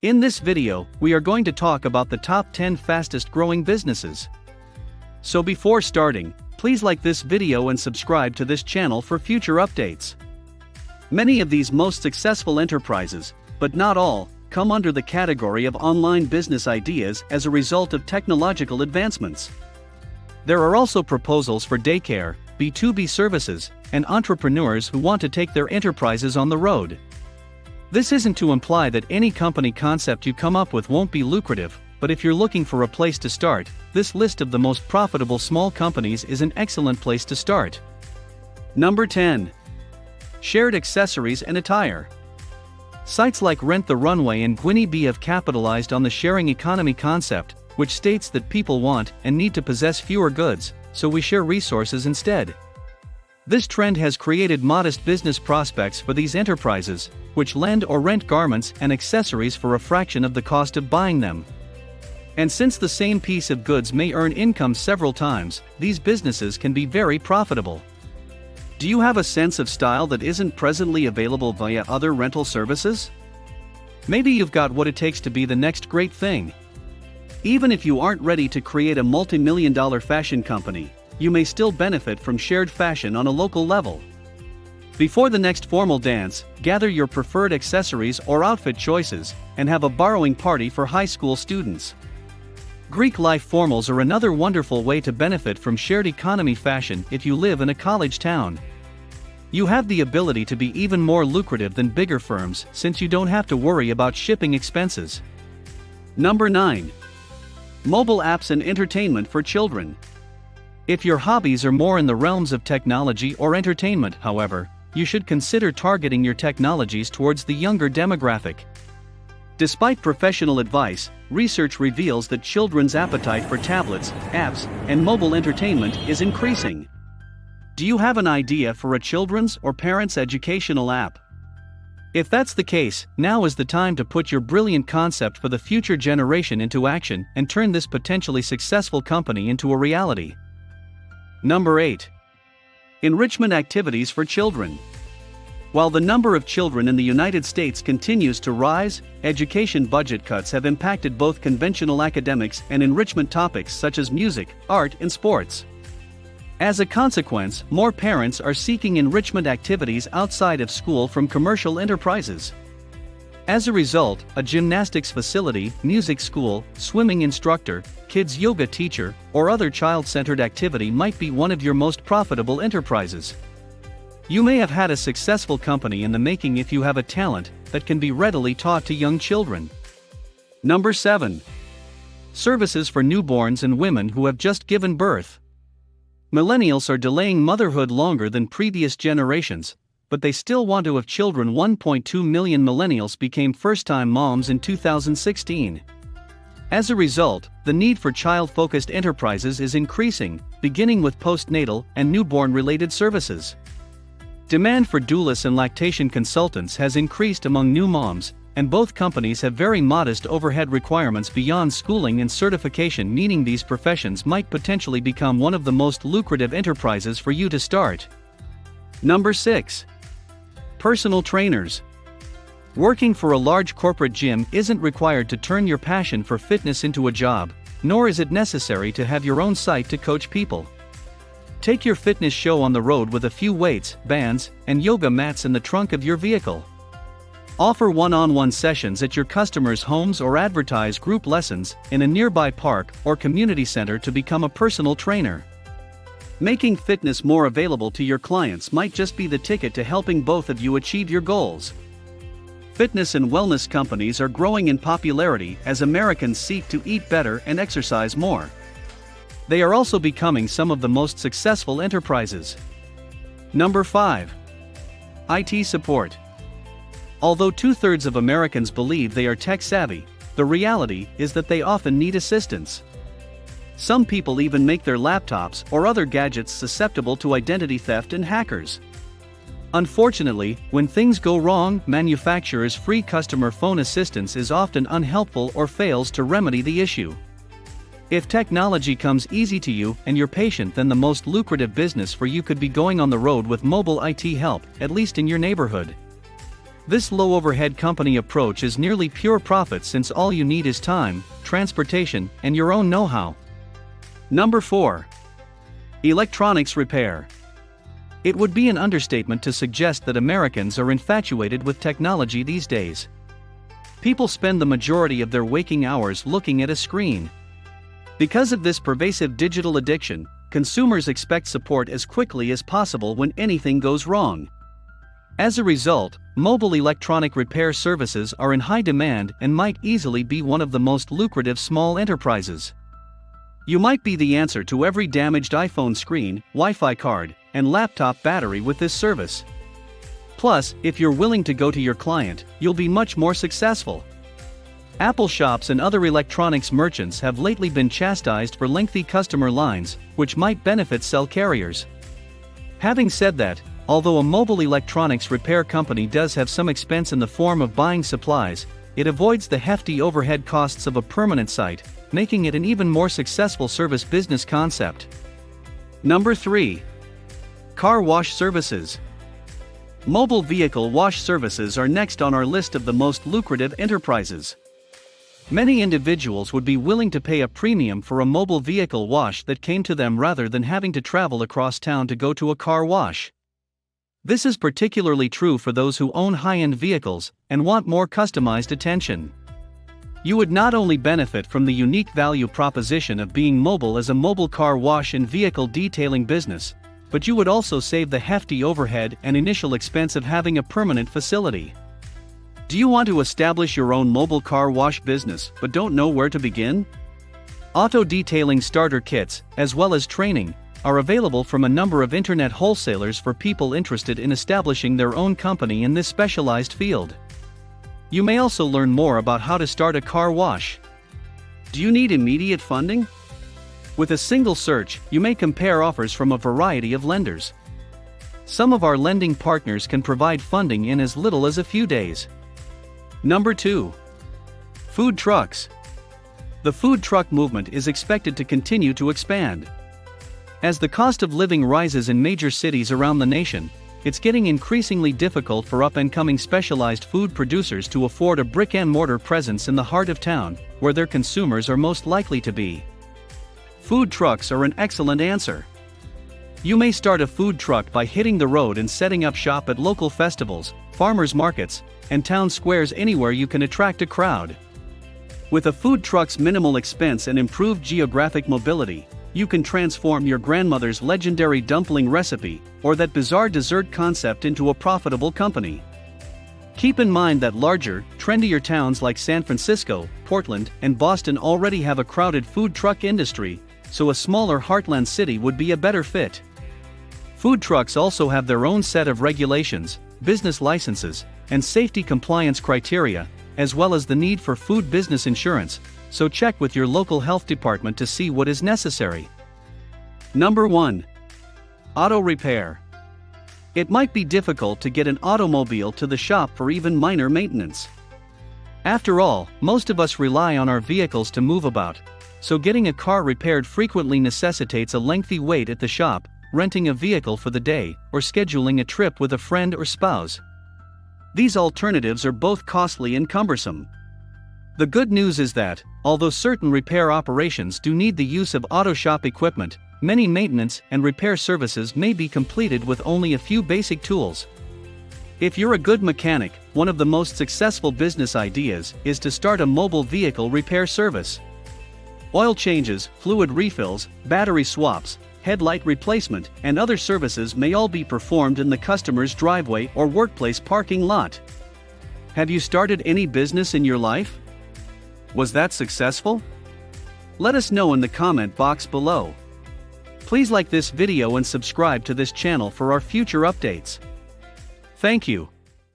In this video, we are going to talk about the top 10 fastest growing businesses. So before starting, please like this video and subscribe to this channel for future updates. Many of these most successful enterprises, but not all, come under the category of online business ideas as a result of technological advancements. There are also proposals for daycare, B2B services, and entrepreneurs who want to take their enterprises on the road. This isn't to imply that any company concept you come up with won't be lucrative, but if you're looking for a place to start, this list of the most profitable small companies is an excellent place to start. Number 10. Shared accessories and attire. Sites like Rent the Runway and Gwynny B have capitalized on the sharing economy concept, which states that people want and need to possess fewer goods, so we share resources instead. This trend has created modest business prospects for these enterprises, which lend or rent garments and accessories for a fraction of the cost of buying them. And since the same piece of goods may earn income several times, these businesses can be very profitable. Do you have a sense of style that isn't presently available via other rental services? Maybe you've got what it takes to be the next great thing. Even if you aren't ready to create a multi-million-dollar fashion company, you may still benefit from shared fashion on a local level. Before the next formal dance, gather your preferred accessories or outfit choices, and have a borrowing party for high school students. Greek life formals are another wonderful way to benefit from shared economy fashion if you live in a college town. You have the ability to be even more lucrative than bigger firms since you don't have to worry about shipping expenses. Number 9. Mobile apps and entertainment for children. If your hobbies are more in the realms of technology or entertainment, however, you should consider targeting your technologies towards the younger demographic. Despite professional advice, research reveals that children's appetite for tablets, apps, and mobile entertainment is increasing. Do you have an idea for a children's or parents' educational app? If that's the case, now is the time to put your brilliant concept for the future generation into action and turn this potentially successful company into a reality. Number 8. Enrichment activities for children. While the number of children in the United States continues to rise, education budget cuts have impacted both conventional academics and enrichment topics such as music, art, and sports. As a consequence, more parents are seeking enrichment activities outside of school from commercial enterprises. As a result, a gymnastics facility, music school, swimming instructor, kids yoga teacher, or other child-centered activity might be one of your most profitable enterprises. You may have had a successful company in the making if you have a talent that can be readily taught to young children. Number 7. Services for newborns and women who have just given birth. Millennials are delaying motherhood longer than previous generations, but they still want to have children. 1.2 million millennials became first-time moms in 2016. As a result, the need for child-focused enterprises is increasing, beginning with postnatal and newborn-related services. Demand for doulas and lactation consultants has increased among new moms, and both companies have very modest overhead requirements beyond schooling and certification, meaning these professions might potentially become one of the most lucrative enterprises for you to start. Number 6. Personal trainers. Working for a large corporate gym isn't required to turn your passion for fitness into a job, nor is it necessary to have your own site to coach people. Take your fitness show on the road with a few weights, bands, and yoga mats in the trunk of your vehicle. Offer one-on-one sessions at your customers' homes or advertise group lessons in a nearby park or community center to become a personal trainer. Making fitness more available to your clients might just be the ticket to helping both of you achieve your goals. Fitness and wellness companies are growing in popularity as Americans seek to eat better and exercise more. They are also becoming some of the most successful enterprises. Number 5. IT support. Although 2/3 of Americans believe they are tech-savvy, the reality is that they often need assistance. Some people even make their laptops or other gadgets susceptible to identity theft and hackers. Unfortunately, when things go wrong, manufacturers' free customer phone assistance is often unhelpful or fails to remedy the issue. If technology comes easy to you and you're patient, then the most lucrative business for you could be going on the road with mobile IT help, at least in your neighborhood. This low-overhead company approach is nearly pure profit since all you need is time, transportation, and your own know-how. Number 4. Electronics repair. It would be an understatement to suggest that Americans are infatuated with technology these days. People spend the majority of their waking hours looking at a screen. Because of this pervasive digital addiction, consumers expect support as quickly as possible when anything goes wrong. As a result, mobile electronic repair services are in high demand and might easily be one of the most lucrative small enterprises. You might be the answer to every damaged iPhone screen, Wi-Fi card, and laptop battery with this service. Plus, if you're willing to go to your client, you'll be much more successful. Apple shops and other electronics merchants have lately been chastised for lengthy customer lines, which might benefit cell carriers. Having said that, although a mobile electronics repair company does have some expense in the form of buying supplies, it avoids the hefty overhead costs of a permanent site, making it an even more successful service business concept. Number 3. Car wash services. Mobile vehicle wash services are next on our list of the most lucrative enterprises. Many individuals would be willing to pay a premium for a mobile vehicle wash that came to them rather than having to travel across town to go to a car wash. This is particularly true for those who own high-end vehicles and want more customized attention. You would not only benefit from the unique value proposition of being mobile as a mobile car wash and vehicle detailing business, but you would also save the hefty overhead and initial expense of having a permanent facility. Do you want to establish your own mobile car wash business but don't know where to begin? Auto detailing starter kits, as well as training, are available from a number of internet wholesalers for people interested in establishing their own company in this specialized field. You may also learn more about how to start a car wash. Do you need immediate funding? With a single search, you may compare offers from a variety of lenders. Some of our lending partners can provide funding in as little as a few days. Number 2. Food trucks. The food truck movement is expected to continue to expand. As the cost of living rises in major cities around the nation, it's getting increasingly difficult for up-and-coming specialized food producers to afford a brick-and-mortar presence in the heart of town, where their consumers are most likely to be. Food trucks are an excellent answer. You may start a food truck by hitting the road and setting up shop at local festivals, farmers markets, and town squares anywhere you can attract a crowd. With a food truck's minimal expense and improved geographic mobility, you can transform your grandmother's legendary dumpling recipe or that bizarre dessert concept into a profitable company. Keep in mind that larger, trendier towns like San Francisco, Portland, and Boston already have a crowded food truck industry, so a smaller heartland city would be a better fit. Food trucks also have their own set of regulations, business licenses, and safety compliance criteria, as well as the need for food business insurance, so check with your local health department to see what is necessary. Number 1. Auto repair. It might be difficult to get an automobile to the shop for even minor maintenance. After all, most of us rely on our vehicles to move about, so getting a car repaired frequently necessitates a lengthy wait at the shop, renting a vehicle for the day, or scheduling a trip with a friend or spouse. These alternatives are both costly and cumbersome. The good news is that, although certain repair operations do need the use of auto shop equipment, many maintenance and repair services may be completed with only a few basic tools. If you're a good mechanic, one of the most successful business ideas is to start a mobile vehicle repair service. Oil changes, fluid refills, battery swaps, headlight replacement, and other services may all be performed in the customer's driveway or workplace parking lot. Have you started any business in your life? Was that successful? Let us know in the comment box below. Please like this video and subscribe to this channel for our future updates. Thank you.